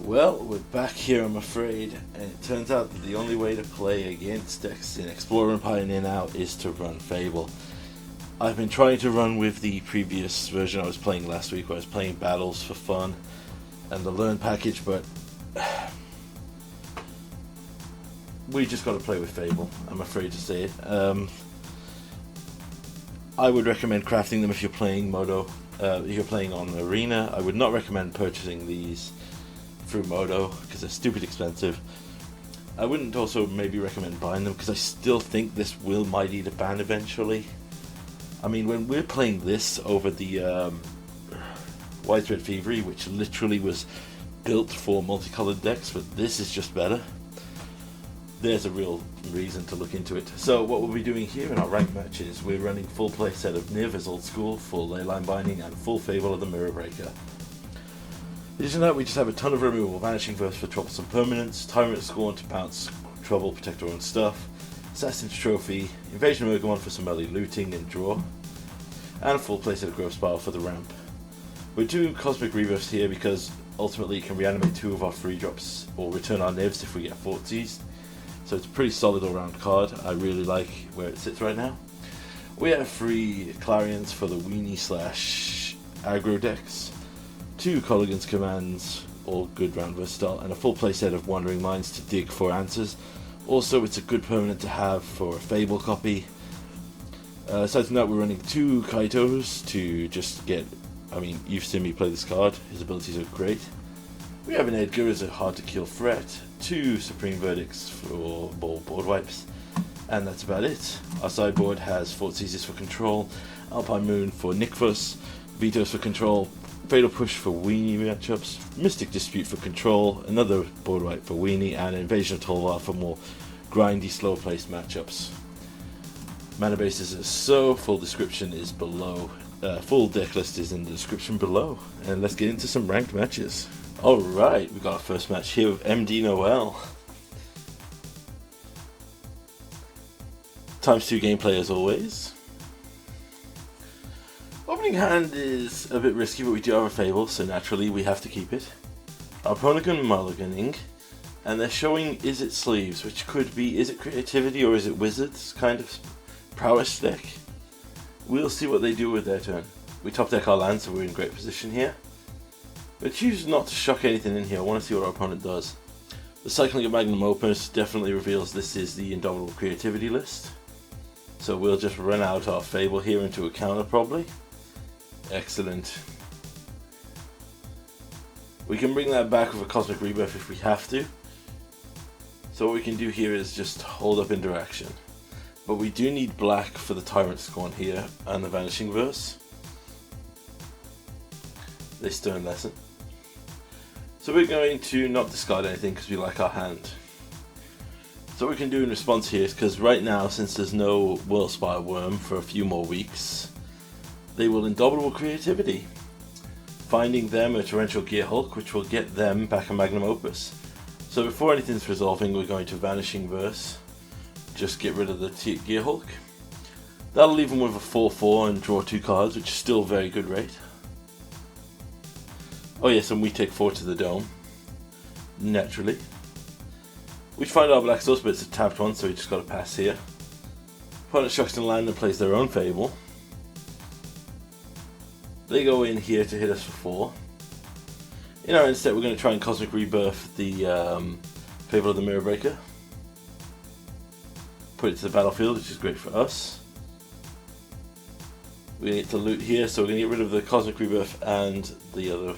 Well, we're back here, I'm afraid, and it turns out that the only way to play against decks in Explorer and Pioneer now is to run Fable. I've been trying to run with the previous version I was playing last week, where I was playing battles for fun and the Learn package, but we just got to play with Fable, I'm afraid to say it. I would recommend crafting them if you're playing Modo. If you're playing on Arena, I would not recommend purchasing these through Modo because they're stupid expensive. I wouldn't also maybe recommend buying them because I still think this might need a ban eventually. I mean, when we're playing this over the Widespread Thievery, which literally was built for multicolored decks, but this is just better, there's a real reason to look into it. So what we'll be doing here in our ranked matches, we're running full play set of Niv as old school, full Leyline Binding, and full Fable of the Mirror Breaker. In addition to that, we just have a ton of removal, Vanishing Verse for troublesome permanents, Tyrant Scorn to bounce trouble, protect our own stuff, Assassin's Trophy, Invasion of Ogamon for some early looting and draw, and a full play set of Growth Spiral for the ramp. We're doing Cosmic Rebirths here because ultimately it can reanimate 2 of our free drops or return our Nivs if we get fort seized. So it's a pretty solid all-round card. I really like where it sits right now. We have 3 Clarions for the Weenie / aggro decks, 2 Colligan's Commands, all good round versatile, and a full play set of Wandering Minds to dig for answers. Also, it's a good permanent to have for a Fable copy. Aside from that, we're running 2 Kaitos to just get... I mean, you've seen me play this card. His abilities are great. We have an Edgar as a hard-to-kill threat, 2 Supreme Verdicts for board wipes, and that's about it. Our sideboard has Fort Seizes for control, Alpine Moon for Nickfuss, Vetoes for control, Fatal Push for Weenie matchups, Mystic Dispute for control, another board wipe for Weenie, and Invasion of Tolvar for more grindy, slow-placed matchups. Mana bases are so, full description is below. Full deck list is in the description below, and let's get into some ranked matches. Alright, we got our first match here with MD Noel. ×2 gameplay as always. Opening hand is a bit risky, but we do have a Fable, so naturally we have to keep it. Our opponent mulliganing, and they're showing Is It Sleeves, which could be Is It Creativity or Is It Wizards kind of prowess deck. We'll see what they do with their turn. We top deck our land, so we're in great position here. But choose not to shock anything in here. I want to see what our opponent does. The cycling of Magnum Opus definitely reveals this is the Indomitable Creativity list. So we'll just run out our Fable here into a counter probably. Excellent. We can bring that back with a Cosmic Rebirth if we have to. So what we can do here is just hold up interaction. But we do need black for the Tyrant Scorn here and the Vanishing Verse. They Stern Lesson. So we're going to not discard anything because we like our hand. So what we can do in response here is, because right now, since there's no Whirlspire Worm for a few more weeks, they will Indomitable Creativity, finding them a Torrential Gear Hulk, which will get them back a Magnum Opus. So before anything's resolving, we're going to Vanishing Verse, just get rid of the Gear Hulk. That'll leave them with a 4/4 and draw 2 cards, which is still a very good rate. Oh yes, and we take 4 to the dome, naturally. We find our black source, but it's a tapped one, so we just got to pass here. Opponent shocks to land and plays their own Fable. They go in here to hit us for 4. In our end step, we're going to try and Cosmic Rebirth the Fable of the Mirror Breaker. Put it to the battlefield, which is great for us. We need to loot here, so we're going to get rid of the Cosmic Rebirth and the other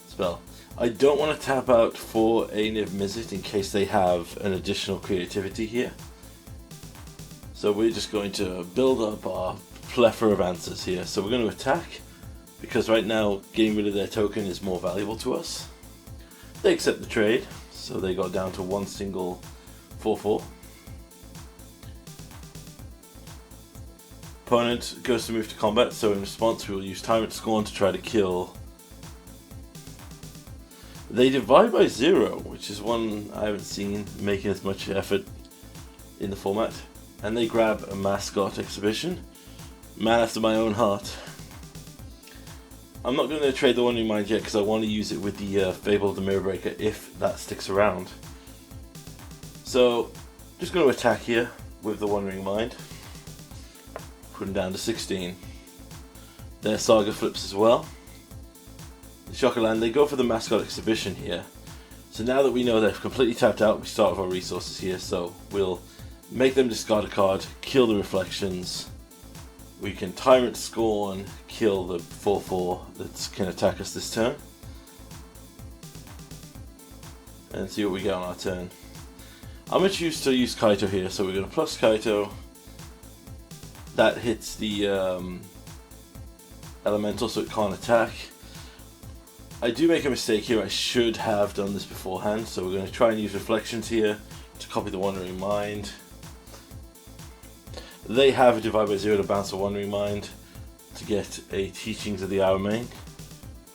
spell. I don't want to tap out for a Niv Mizzet in case they have an additional creativity here. So we're just going to build up our plethora of answers here. So we're going to attack, because right now getting rid of their token is more valuable to us. They accept the trade, so they got down to one single 4/4. Opponent goes to move to combat, so in response we will use Tyrant Scorn to try to kill. They divide by 0, which is one I haven't seen making as much effort in the format. And they grab a Mascot Exhibition. Man after my own heart. I'm not going to trade the Wandering Mind yet because I want to use it with the Fable of the Mirror Breaker if that sticks around. So, just going to attack here with the Wandering Mind. Put him down to 16. Their Saga flips as well. The Shockerland, they go for the Mascot Exhibition here. So now that we know they've completely tapped out, we start with our resources here. So we'll make them discard a card, kill the Reflections. We can Tyrant Scorn, kill the 4/4 that can attack us this turn. And see what we get on our turn. I'm going to choose to use Kaito here, so we're going to plus Kaito. That hits the Elemental, so it can't attack. I do make a mistake here, I should have done this beforehand, so we're going to try and use Reflections here to copy the Wandering Mind. They have a Divide by 0 to bounce a Wandering Mind to get a Teachings of the Hour main.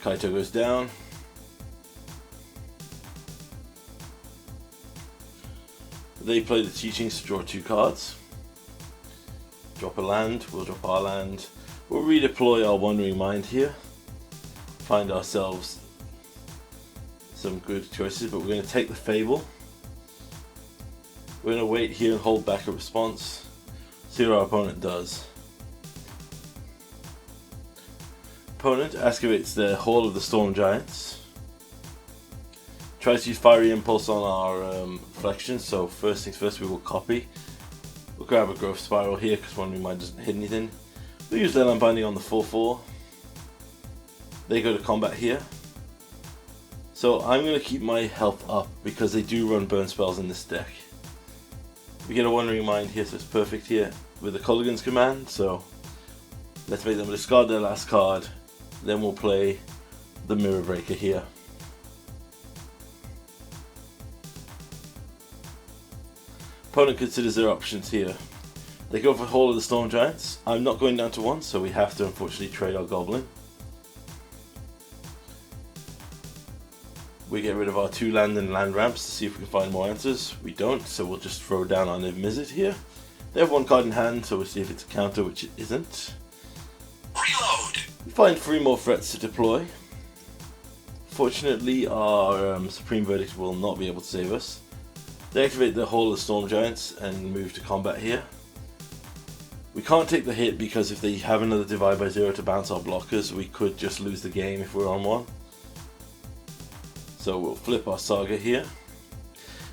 Kaito goes down. They play the Teachings to draw 2 cards. Drop a land, we'll drop our land. We'll redeploy our Wandering Mind here. Find ourselves some good choices, but we're going to take the Fable. We're going to wait here and hold back a response. See what our opponent does. Opponent activates the Hall of the Storm Giants. Tries to use Fiery Impulse on our Reflections, so first things first, we will copy. We'll grab a Growth Spiral here because Wandering Mind doesn't hit anything. We'll use Leyline Binding on the 4/4. They go to combat here. So I'm going to keep my health up because they do run burn spells in this deck. We get a Wandering Mind here, so it's perfect here with the Culligan's command. So let's make them discard their last card. Then we'll play the Mirror Breaker here. Opponent considers their options here. They go for Hall of the Storm Giants. I'm not going down to 1, so we have to unfortunately trade our Goblin. We get rid of our 2 land and land ramps to see if we can find more answers. We don't, so we'll just throw down our Niv Mizzet here. They have 1 card in hand, so we'll see if it's a counter, which it isn't. Reload! We find 3 more threats to deploy. Fortunately, our Supreme Verdict will not be able to save us. They activate the Hall of the Storm Giants and move to combat here. We can't take the hit because if they have another Divide by 0 to bounce our blockers, we could just lose the game if we're on 1. So we'll flip our Saga here.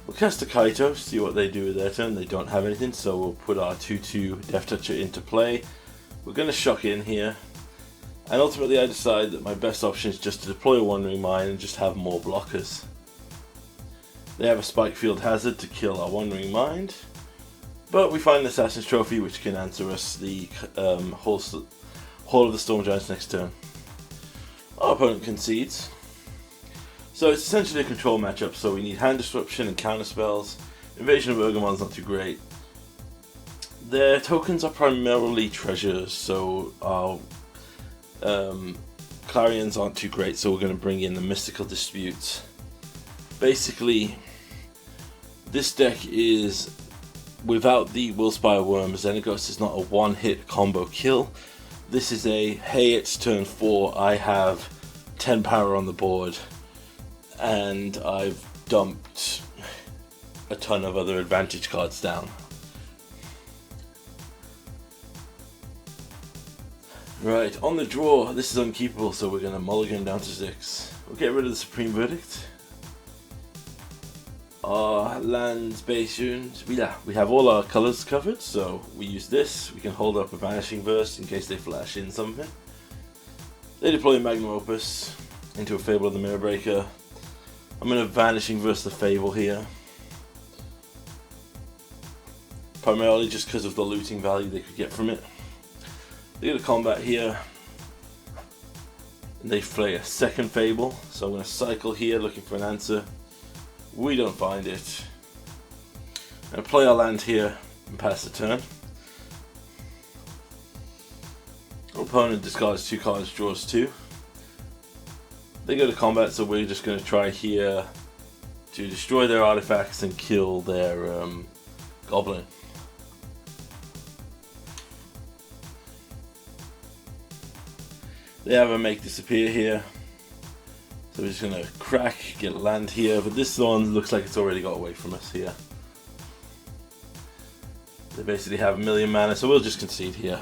We'll cast a Kaito, see what they do with their turn. They don't have anything, so we'll put our 2/2 Death Toucher into play. We're going to shock in here. And ultimately I decide that my best option is just to deploy a Wandering Mind and just have more blockers. They have a Spike Field Hazard to kill our Wandering Mind. But we find an Assassin's Trophy which can answer us the Hall of the Storm Giants next turn. Our opponent concedes. So it's essentially a control matchup, so we need Hand Disruption and counter spells. Invasion of Urgamon's not too great. Their tokens are primarily treasures, so our Clarions aren't too great, so we're going to bring in the Mystical Disputes. Basically, this deck is, without the Willspire Worm, Xenagos is not a one-hit combo kill. This is a, hey, it's turn 4, I have 10 power on the board, and I've dumped a ton of other advantage cards down. Right, on the draw, this is unkeepable, so we're going to mulligan down to 6. We'll get rid of the Supreme Verdict. Our lands, base units, we have all our colours covered, so we use this. We can hold up a Vanishing Verse in case they flash in something. They deploy Magnum Opus into a Fable of the Mirror Breaker. I'm going to Vanishing Verse the Fable here. Primarily just because of the looting value they could get from it. They go to combat here. And they play a second Fable, so I'm going to cycle here looking for an answer. We don't find it. I'm going to play our land here and pass the turn. Our opponent discards 2 cards, draws 2. They go to combat, so we're just going to try here to destroy their artifacts and kill their goblin. They have a make disappear here. So we're just going to crack, get a land here, but this one looks like it's already got away from us here. They basically have 1,000,000 mana, so we'll just concede here.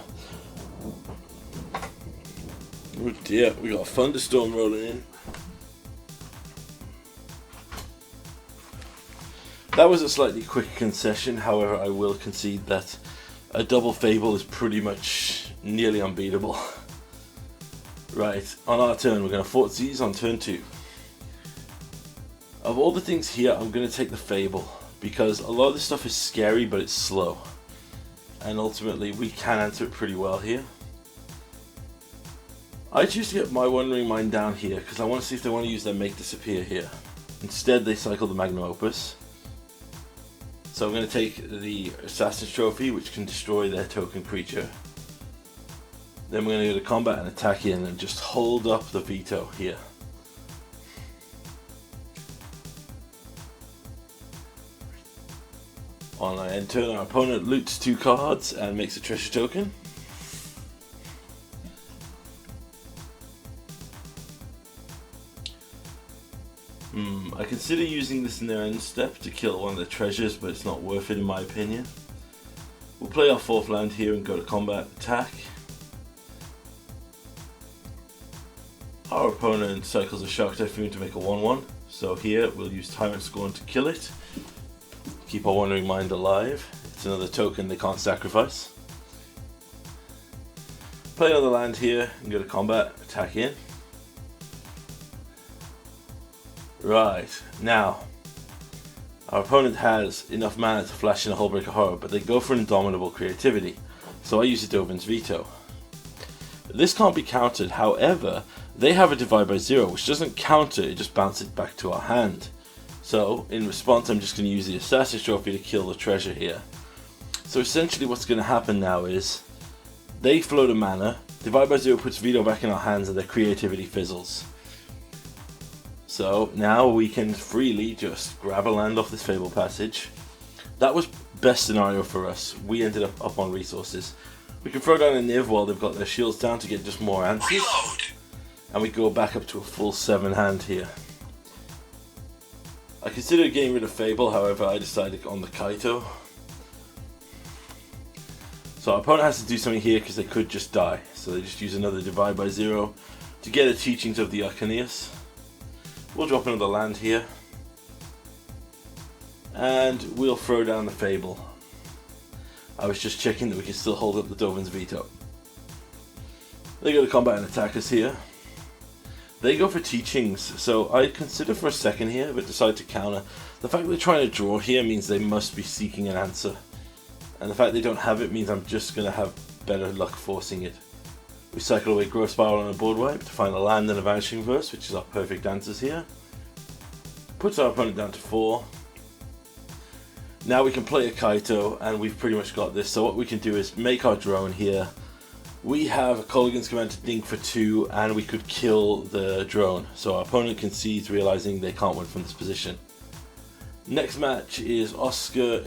Oh dear, we got a thunderstorm rolling in. That was a slightly quick concession, however I will concede that a double Fable is pretty much nearly unbeatable. Right, on our turn we're going to fort these on turn 2. Of all the things here, I'm going to take the Fable, because a lot of this stuff is scary but it's slow. And ultimately we can answer it pretty well here. I choose to get my Wandering Mind down here, because I want to see if they want to use their make disappear here. Instead they cycle the Magnum Opus. So I'm going to take the Assassin's Trophy, which can destroy their token creature. Then we're going to go to combat and attack in and just hold up the veto here. On our end turn, our opponent loots 2 cards and makes a treasure token. I consider using this in their end step to kill one of the treasures, but it's not worth it in my opinion. We'll play our 4th land here and go to combat attack. Our opponent cycles a Shark Typhoon to make a 1/1, so here we'll use Tyrant Scorn to kill it. Keep our Wandering Mind alive. It's another token they can't sacrifice. Play another land here and go to combat, attack in. Right, now our opponent has enough mana to flash in a Hullbreaker Horror, but they go for Indomitable Creativity, so I use a Dovin's Veto. This can't be countered, however, they have a Divide by 0, which doesn't counter, it just bounces it back to our hand. So, in response, I'm just going to use the Assassin's Trophy to kill the treasure here. So essentially what's going to happen now is, they float a mana, Divide by 0 puts Veto back in our hands, and their creativity fizzles. So now we can freely just grab a land off this Fable passage. That was best scenario for us. We ended up on resources. We can throw down a Niv while they've got their shields down to get just more answers. Reload. And we go back up to a full 7 hand here. I considered getting rid of Fable, however I decided on the Kaito. So our opponent has to do something here because they could just die. So they just use another Divide by 0 to get the teachings of the Arcaneus. We'll drop another land here. And we'll throw down the Fable. I was just checking that we can still hold up the Dovin's Veto. They go to combat and attack us here. They go for teachings, so I consider for a second here, but decide to counter. The fact they're trying to draw here means they must be seeking an answer. And the fact they don't have it means I'm just going to have better luck forcing it. We cycle away Growth Spiral on a board wipe to find a land and a Vanishing Verse, which is our perfect answers here. Puts our opponent down to 4. Now we can play a Kaito, and we've pretty much got this. So what we can do is make our drone here. We have a Kolaghan's Command to dink for 2, and we could kill the drone. So our opponent concedes, realizing they can't win from this position. Next match is Oscar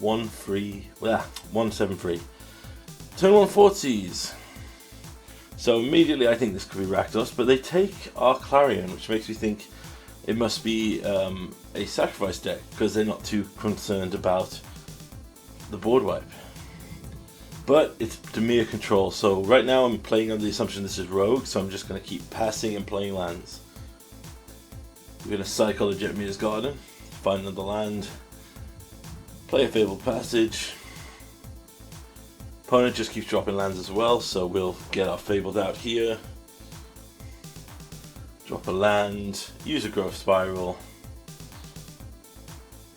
F173. Turn 1 Fortsies. So immediately I think this could be Rakdos, but they take our Clarion, which makes me think it must be a sacrifice deck, because they're not too concerned about the board wipe. But it's Dimir control, so right now I'm playing under the assumption this is Rogue, so I'm just going to keep passing and playing lands. We're going to cycle the Jetmir's Garden, find another land, play a Fabled Passage. Opponent just keeps dropping lands as well, so we'll get our Fabled out here. Drop a land, use a Growth Spiral.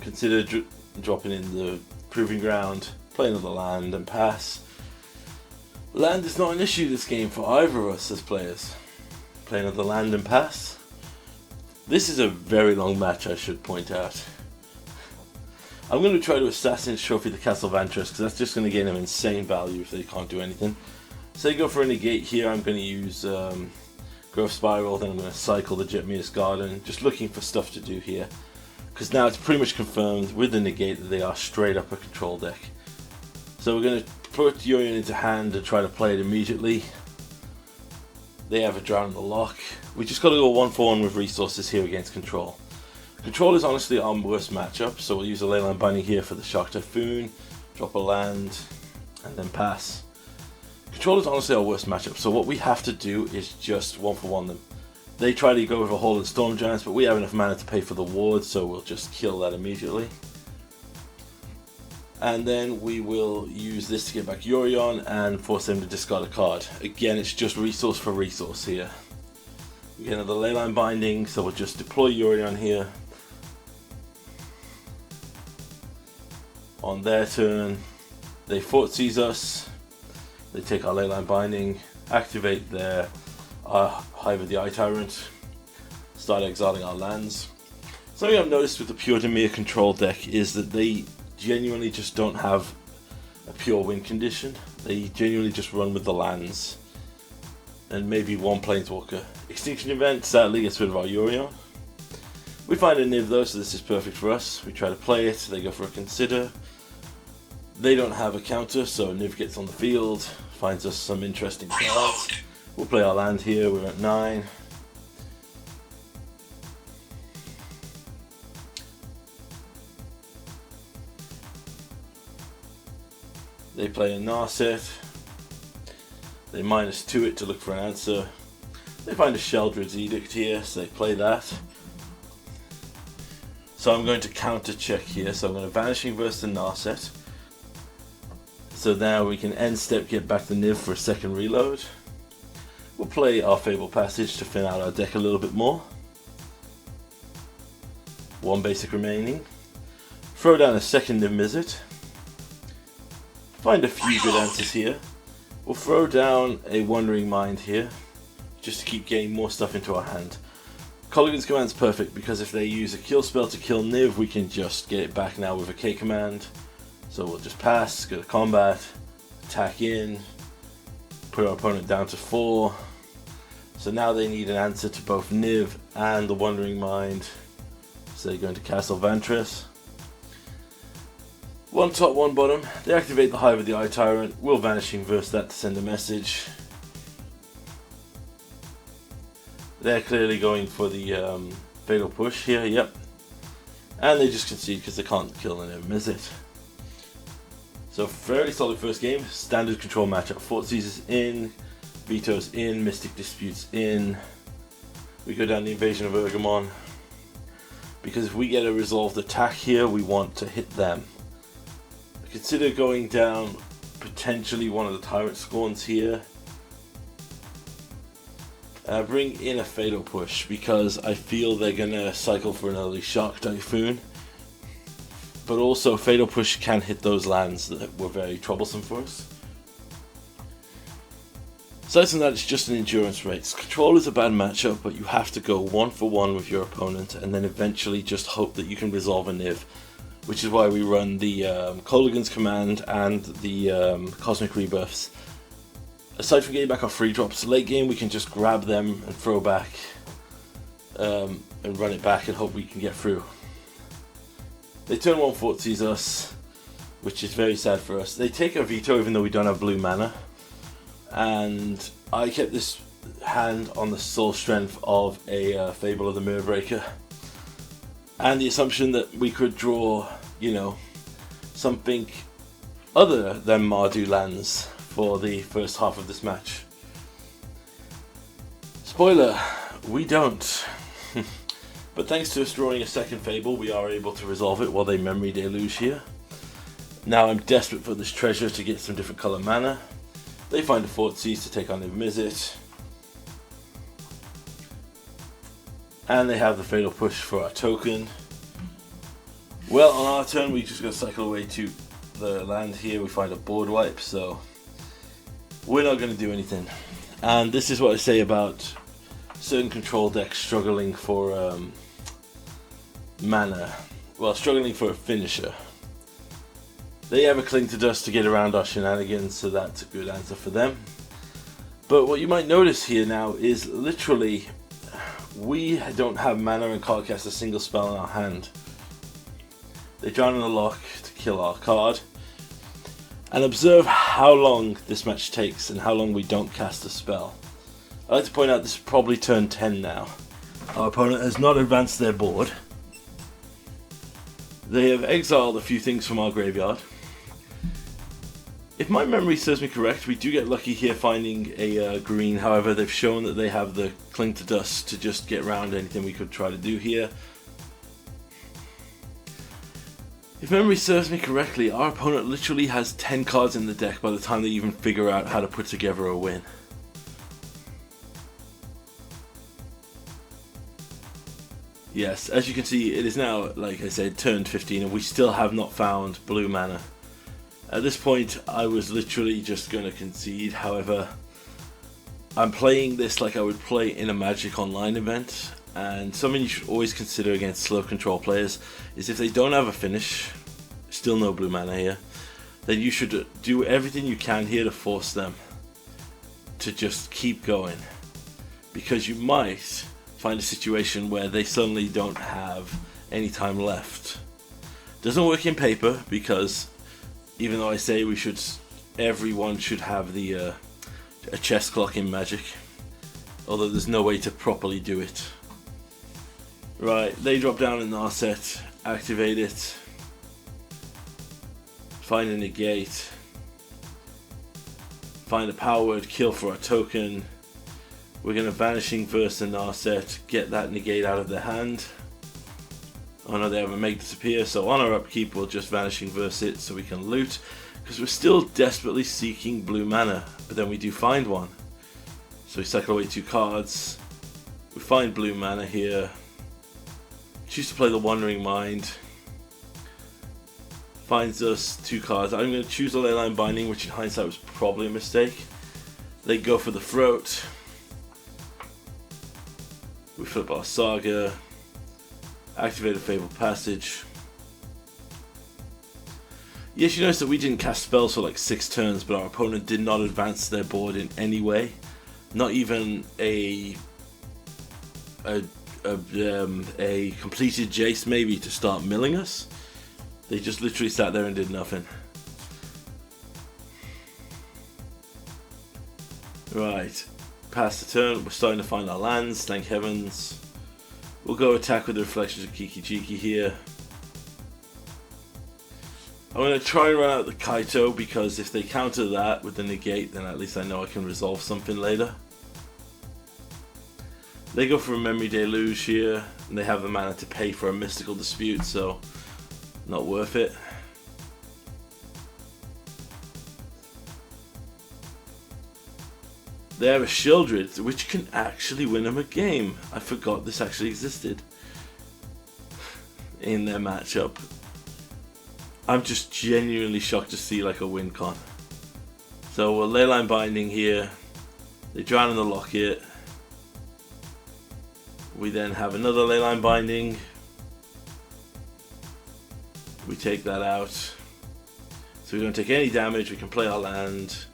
Consider dropping in the Proving Ground, play another land and pass. Land is not an issue this game for either of us as players. Play another land and pass. This is a very long match, I should point out. I'm going to try to Assassin's Trophy the Castle Vantress, because that's just going to gain them insane value if they can't do anything. So they go for a negate here. I'm going to use Growth Spiral, then I'm going to cycle the Jetmir's Garden, just looking for stuff to do here. Because now it's pretty much confirmed with the negate that they are straight up a control deck. So we're going to put Yorion into hand and try to play it immediately. They have a Drown in the Lock. We just got to go 1-for-1 with resources here against Control. Control is honestly our worst matchup, so we'll use a Leyline Binding here for the Shock Typhoon, drop a land, and then pass. Control is honestly our worst matchup, so what we have to do is just 1-for-1 them. They try to go with a Hall and Storm Giants, but we have enough mana to pay for the ward, so we'll just kill that immediately. And then we will use this to get back Yorion and force them to discard a card. Again, it's just resource for resource here. We get another Leyline Binding, so we'll just deploy Yorion here. On their turn, they Fortseize us, they take our Leyline Binding, activate their Hive of the Eye Tyrant, start exiling our lands. Something I've noticed with the pure Dimir control deck is that they genuinely just don't have a pure win condition. They genuinely just run with the lands. And maybe one Planeswalker. Extinction Event sadly gets rid of our Yorion. We find a Niv though, so this is perfect for us. We try to play it, they go for a Consider. They don't have a counter, so Niv gets on the field, finds us some interesting cards. We'll play our land here, we're at 9. They play a Narset. They -2 it to look for an answer. They find a Sheldred's Edict here, so they play that. So I'm going to counter check here, so I'm going to Vanishing Verse the Narset. So now we can end step, get back the Niv for a second reload. We'll play our Fable Passage to thin out our deck a little bit more. 1 basic remaining. Throw down a second Niv Mizzet. Find a few good answers here. We'll throw down a Wandering Mind here, just to keep getting more stuff into our hand. Kolaghan's Command's perfect, because if they use a kill spell to kill Niv, we can just get it back now with a K command. So we'll just pass, go to combat, attack in, put our opponent down to 4. So now they need an answer to both Niv and the Wandering Mind. So they're going to Castle Vantress. 1 top, 1 bottom. They activate the Hive of the Eye Tyrant. We'll Vanishing Verse that to send a message. They're clearly going for the Fatal Push here, yep. And they just concede because they can't kill an Mizzet. So very solid first game. Standard control matchup. Fortseize is in, Veto's in, Mystic Dispute's in. We go down the Invasion of Urgamon. Because if we get a resolved attack here, we want to hit them. Consider going down potentially one of the Tyrant Scorns here. Bring in a Fatal Push because I feel they're going to cycle for an early Shock Typhoon. But also Fatal Push can hit those lands that were very troublesome for us. Aside from that, it's just an endurance race. Control is a bad matchup, but you have to go 1-for-1 with your opponent and then eventually just hope that you can resolve a Niv. Which is why we run the Kolaghan's Command and the Cosmic Rebirths. Aside from getting back our free drops, late game we can just grab them and throw back and run it back and hope we can get through. They turn 1 Fortseize us, which is very sad for us. They take a Veto even though we don't have blue mana. And I kept this hand on the sole strength of a Fable of the Mirrorbreaker. And the assumption that we could draw, you know, something other than Mardu lands for the first half of this match. Spoiler, we don't. But thanks to us drawing a second Fable, we are able to resolve it while they Memory Deluge here. Now I'm desperate for this treasure to get some different colour mana. They find a Fortseize to take on Niv Mizzet. And they have the Fatal Push for our token. Well, on our turn, we just got to cycle away to the land here. We find a board wipe, so we're not going to do anything. And this is what I say about certain control decks struggling for mana. Well, struggling for a finisher. They have a Cling to Dust to get around our shenanigans, so that's a good answer for them. But what you might notice here now is literally we don't have mana and can't cast a single spell in our hand. They Drown in the Lock to kill our card. And observe how long this match takes and how long we don't cast a spell. I'd like to point out this is probably turn 10 now. Our opponent has not advanced their board. They have exiled a few things from our graveyard. If my memory serves me correct, we do get lucky here finding a green. However, they've shown that they have the Cling to Dust to just get around anything we could try to do here. If memory serves me correctly, our opponent literally has 10 cards in the deck by the time they even figure out how to put together a win. Yes, as you can see, it is now, like I said, turned 15 and we still have not found blue mana. At this point, I was literally just going to concede. However, I'm playing this like I would play in a Magic Online event, and something you should always consider against slow control players is if they don't have a finish, still no blue mana here, then you should do everything you can here to force them to just keep going, because you might find a situation where they suddenly don't have any time left. Doesn't work in paper, because even though I say everyone should have a chess clock in Magic, although there's no way to properly do it. Right, they drop down in our set, activate it, find a negate, find a power word, kill for our token. We're going to Vanishing Verse in our set, get that negate out of their hand. Oh no, they have a Make Disappear, so on our upkeep we'll just Vanishing Verse it so we can loot, because we're still desperately seeking blue mana, but then we do find one. So we cycle away 2 cards, we find blue mana here, choose to play the Wandering Mind, finds us 2 cards. I'm going to choose the Leyline Binding, which in hindsight was probably a mistake. They go for the Throat, we flip our Saga, activate a Fable Passage. Yes, you notice that we didn't cast spells for like 6 turns, but our opponent did not advance their board in any way. Not even a completed Jace maybe to start milling us. They just literally sat there and did nothing. Right, past the turn, we're starting to find our lands, thank heavens. We'll go attack with the Reflections of Kiki Jiki here. I'm going to try and run out the Kaito, because if they counter that with the negate, then at least I know I can resolve something later. They go for a Memory Deluge here, and they have the mana to pay for a Mystical Dispute, so not worth it. They have a Shieldred, which can actually win them a game. I forgot this actually existed in their matchup. I'm just genuinely shocked to see like a win con. So we're Leyline Binding here. They drown in the Locket. We then have another Leyline Binding. We take that out. So we don't take any damage. We can play our land.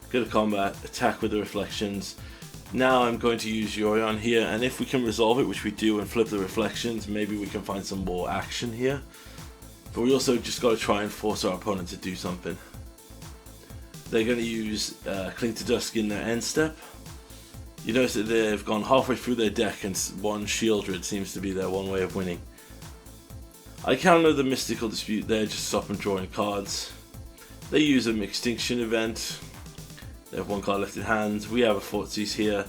Go to combat, attack with the Reflections. Now I'm going to use Yorion here, and if we can resolve it, which we do, and flip the Reflections, maybe we can find some more action here. But we also just got to try and force our opponent to do something. They're going to use Cling to Dusk in their end step. You notice that they've gone halfway through their deck and one Shieldred seems to be their one way of winning. I counter the Mystical Dispute there, just stop them drawing cards. They use an Extinction event. They have 1 card left in hand. We have a Thoughtseize here.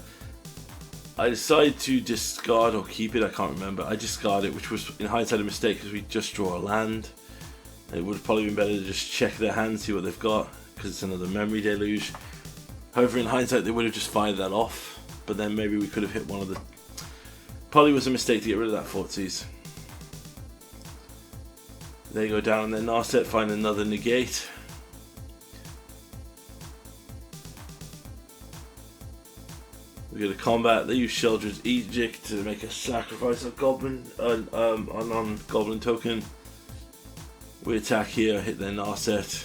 I decided to discard or keep it, I can't remember. I discard it, which was in hindsight a mistake because we just draw a land. It would have probably been better to just check their hand, see what they've got, because it's another Memory Deluge. However, in hindsight they would have just fired that off, but then maybe we could have hit one of the... Probably was a mistake to get rid of that Thoughtseize. They go down in their Narset, find another negate. We go to combat. They use Sheldred's Edict to make a sacrifice of Goblin, a non-Goblin token. We attack here, hit their Narset.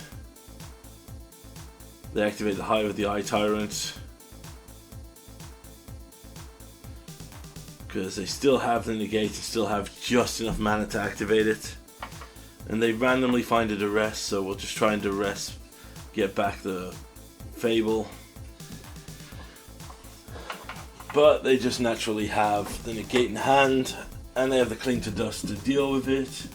They activate the Hive of the Eye Tyrant, because they still have the negate and still have just enough mana to activate it. And they randomly find a Duress, so we'll just try and Duress, get back the Fable. but they just naturally have the negate in hand, and they have the cling to dust to deal with it.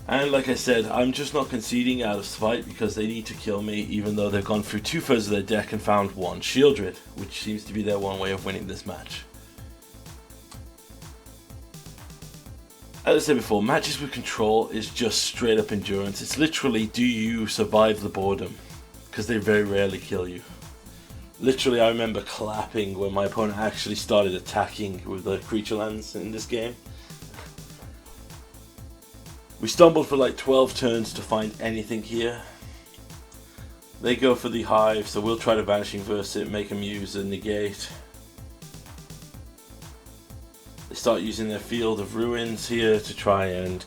And like I said, I'm just not conceding out of spite because they need to kill me, even though they've gone through 2/3 of their deck and found one Shieldred, which seems to be their one way of winning this match. As I said before, matches with control is just straight up endurance. It's literally, do you survive the boredom? Because they very rarely kill you. Literally, I remember clapping when my opponent actually started attacking with the creature lands in this game. We stumbled for like 12 turns to find anything here. They go for the hive, so we'll try to Vanishing Verse it, make them use a negate. They start using their Field of Ruins here to try and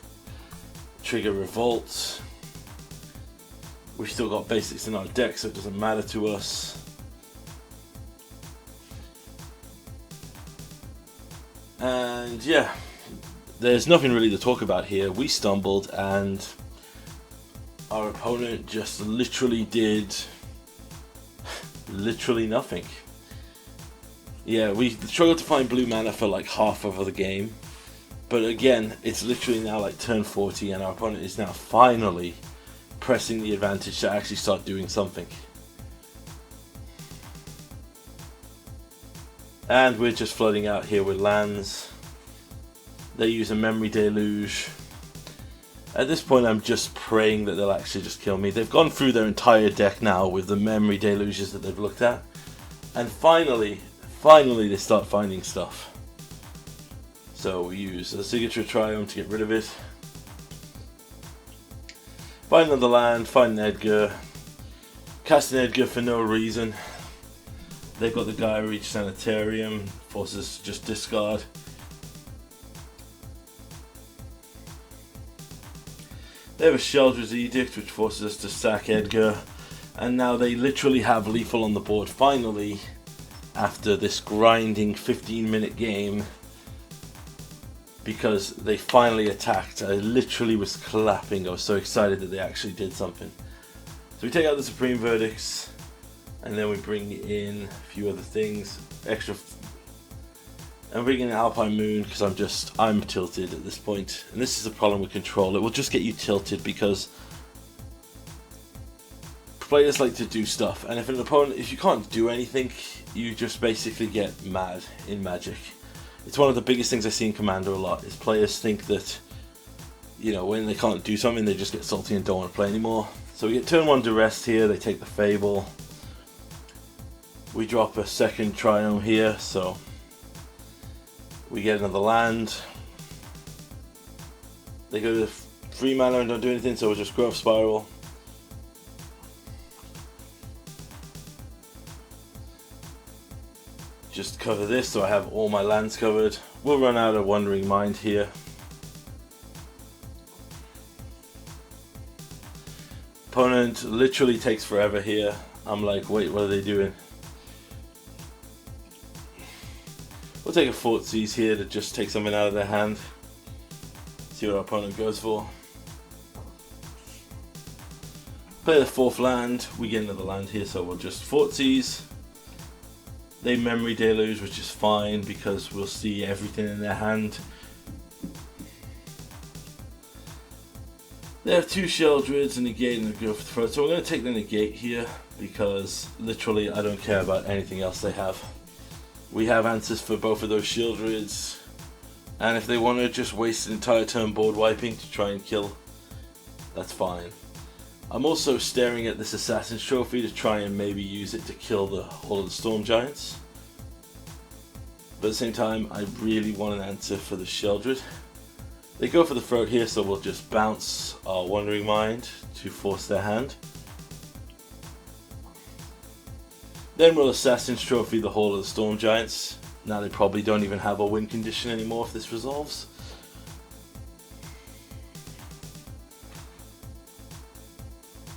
trigger revolts. We've still got basics in our deck, so it doesn't matter to us. And yeah, there's nothing really to talk about here. We stumbled and our opponent just literally did literally nothing. Yeah, we struggled to find blue mana for like half of the game, but again, it's literally now like turn 40 and our opponent is now finally pressing the advantage to actually start doing something. And we're just flooding out here with lands. They use a Memory Deluge. At this point I'm just praying that they'll actually just kill me. They've gone through their entire deck now with the Memory Deluges that they've looked at. And finally they start finding stuff. So we use a Signature Triumph to get rid of it. Find another land, find an Edgar. Cast an Edgar for no reason. They've got the Gaia Reach Sanitarium, forces us to just discard. They have a Sheldred's Edict, which forces us to sack Edgar, and now they literally have lethal on the board finally, after this grinding 15-minute game, because they finally attacked. I literally was clapping, I was so excited that they actually did something. So we take out the Supreme Verdicts, and then we bring in a few other things, and bring in Alpine Moon because I'm tilted at this point, and this is the problem with control. It will just get you tilted because players like to do stuff, and if you can't do anything, you just basically get mad in Magic. It's one of the biggest things I see in Commander a lot, is players think that, you know, when they can't do something, they just get salty and don't want to play anymore. So we get turn 1 Duress here, they take the Fable. We drop a second Triome here, so we get another land. They go to 3 mana and don't do anything, so we'll just Growth Spiral. Just cover this so I have all my lands covered. We'll run out of Wandering Mind here. Opponent literally takes forever here. I'm like, wait, what are they doing? We'll take a Thoughtseize here to just take something out of their hand. See what our opponent goes for. Play the 4th land. We get another land here, so we'll just Thoughtseize. They Memory Deluge, which is fine because we'll see everything in their hand. They have 2 Sheldreds, a negate and a Growth of the Throat, so we're going to take the negate here because literally I don't care about anything else they have. We have answers for both of those Sheldreds, and if they want to just waste an entire turn board wiping to try and kill, that's fine. I'm also staring at this Assassin's Trophy to try and maybe use it to kill all of the Storm Giants. But at the same time, I really want an answer for the Sheldred. They go for the Throat here, so we'll just bounce our Wandering Mind to force their hand. Then we'll Assassin's Trophy the whole of the Storm Giants. Now they probably don't even have a win condition anymore if this resolves.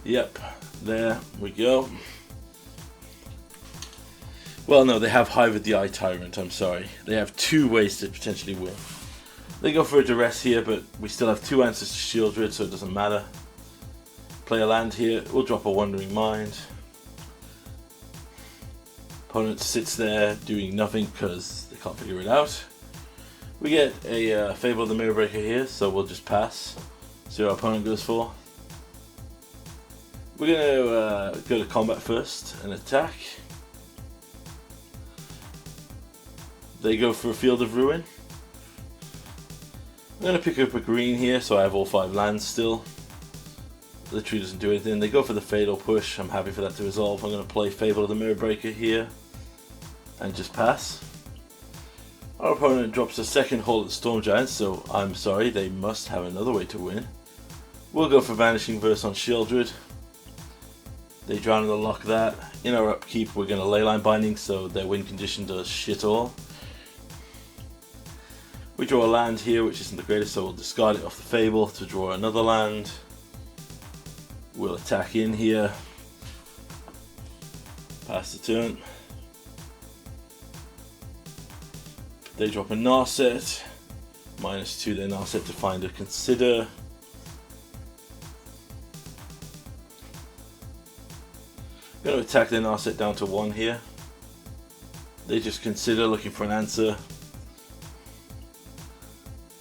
Yep, there we go. Well, no, they have Hive of the Eye Tyrant, I'm sorry. They have 2 ways to potentially win. They go for a Duress here, but we still have 2 answers to Sheoldred, so it doesn't matter. Play a land here, we'll drop a Wandering Mind. Opponent sits there doing nothing because they can't figure it out. We get a Fable of the Mirror Breaker here, so we'll just pass. See what our opponent goes for. We're going to go to combat first and attack. They go for a Field of Ruin. I'm going to pick up a green here, so I have all 5 lands still. Literally doesn't do anything. They go for the Fatal Push. I'm happy for that to resolve. I'm going to play Fable of the Mirror Breaker here and just pass. Our opponent drops a second Hall of the Storm Giants, so I'm sorry, they must have another way to win. We'll go for Vanishing Verse on Sheoldred. They drown and lock that. In our upkeep, we're going to Leyline Binding, so their win condition does shit all. We draw a land here, which isn't the greatest, so we'll discard it off the Fable to draw another land. We'll attack in here. Pass the turn. They drop a Narset. -2 their Narset to find a Consider. I'm going to attack their Narset down to 1 here. They just Consider, looking for an answer.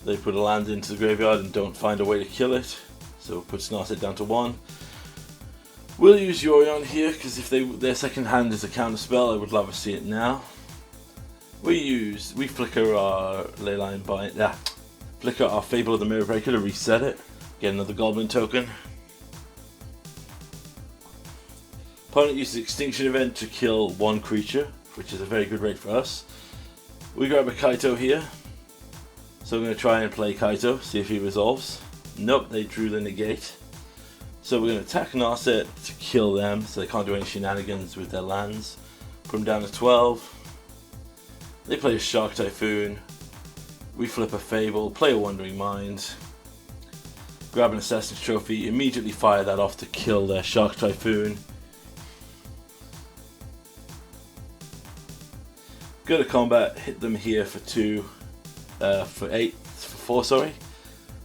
They put a land into the graveyard and don't find a way to kill it, so it puts Narset down to 1. We'll use Yorion here, because if their second hand is a counter spell, I would love to see it now. We flicker our flicker our Fable of the Mirror Breaker to reset it. Get another Goblin token. Opponent uses Extinction Event to kill 1 creature, which is a very good rate for us. We grab a Kaito here. So I'm going to try and play Kaito, see if he resolves. Nope, they drew the negate. So we're going to attack Narset to kill them, so they can't do any shenanigans with their lands. Put them down to 12. They play a Shark Typhoon. We flip a Fable, play a Wandering Mind. Grab an Assassin's Trophy, immediately fire that off to kill their Shark Typhoon. Go to combat, hit them here for 2. For 4, sorry.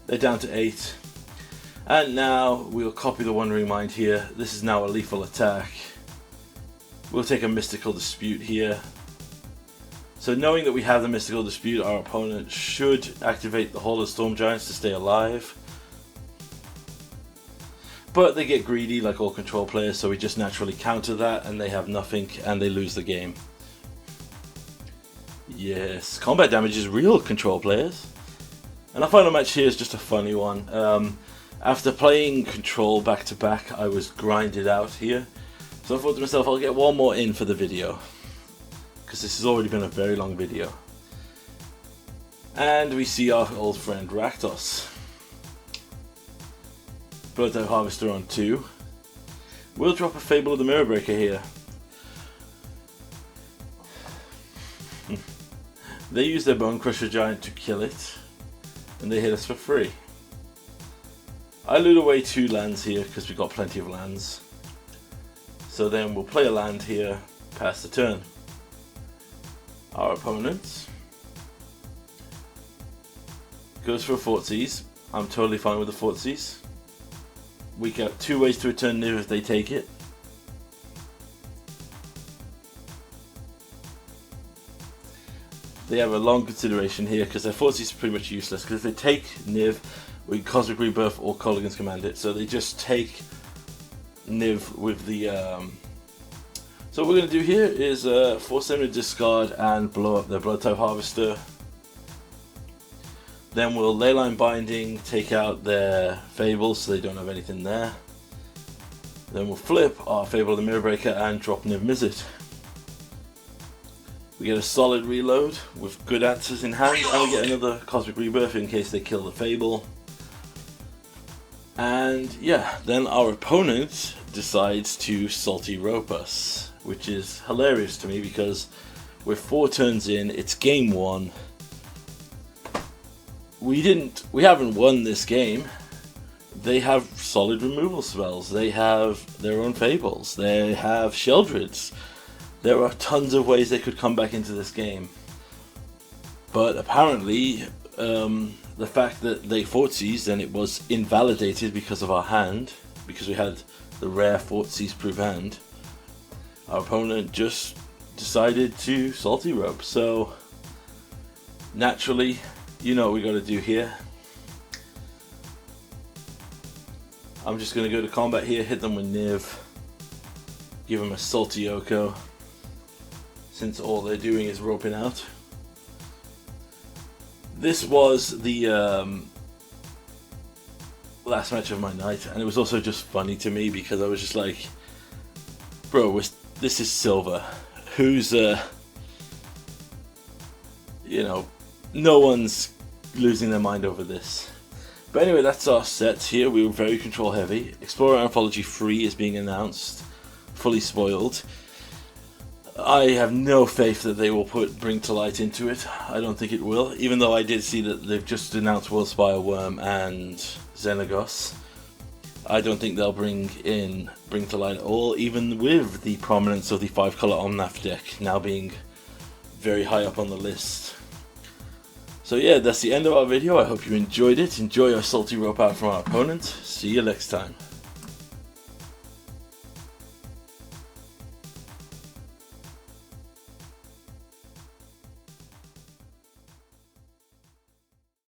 They're down to 8. And now we'll copy the Wandering Mind here. This is now a lethal attack. We'll take a Mystical Dispute here. So knowing that we have the Mystical Dispute, our opponent should activate the Hall of Storm Giants to stay alive. But they get greedy like all control players, so we just naturally counter that and they have nothing and they lose the game. Yes, combat damage is real, control players. And our final match here is just a funny one. After playing control back to back, I was grinded out here. So I thought to myself, I'll get one more in for the video, because this has already been a very long video. And we see our old friend Rakdos. Bloodtime Harvester on 2. We'll drop a Fable of the Mirror Breaker here. They use their Bone Crusher Giant to kill it, and they hit us for free. I loot away 2 lands here because we've got plenty of lands. So then we'll play a land here, pass the turn. Our opponent goes for a Fortsies. I'm totally fine with the Fortsies. We got 2 ways to return Niv if they take it. They have a long consideration here because their Fortsies are pretty much useless, because if they take Niv, we can Cosmic Rebirth or Kolaghan's Command it, so they just take Niv with the... So what we're going to do here is force them to discard and blow up their Bloodtime Harvester. Then we'll Leyline Binding, take out their Fable so they don't have anything there. Then we'll flip our Fable of the Mirror Breaker and drop Niv Mizzet. We get a solid reload with good answers in hand, and we get another Cosmic Rebirth in case they kill the Fable. And yeah, then our opponent decides to Salty Rope us, which is hilarious to me because we're 4 turns in, it's game 1. We haven't won this game. They have solid removal spells, they have their own Fables, they have Sheoldreds. There are tons of ways they could come back into this game. But apparently, the fact that they Fortsies and it was invalidated because of our hand, because we had the rare Fortsies proof hand, our opponent just decided to Salty Rope. So naturally, you know what we got to do here. I'm just going to go to combat here, hit them with Niv, give them a Salty Oko, since all they're doing is roping out. This was the last match of my night, and it was also just funny to me because I was just like, bro, this is silver. Who's, you know, no one's losing their mind over this. But anyway, that's our set here. We were very control heavy. Explorer Anthology 3 is being announced, fully spoiled. I have no faith that they will Bring to Light into it. I don't think it will, even though I did see that they've just announced Worldspire Worm and Xenagos. I don't think they'll Bring to Light at all, even with the prominence of the 5-color Omnath deck now being very high up on the list. So yeah, that's the end of our video. I hope you enjoyed it. Enjoy our Salty Rope out from our opponent. See you next time.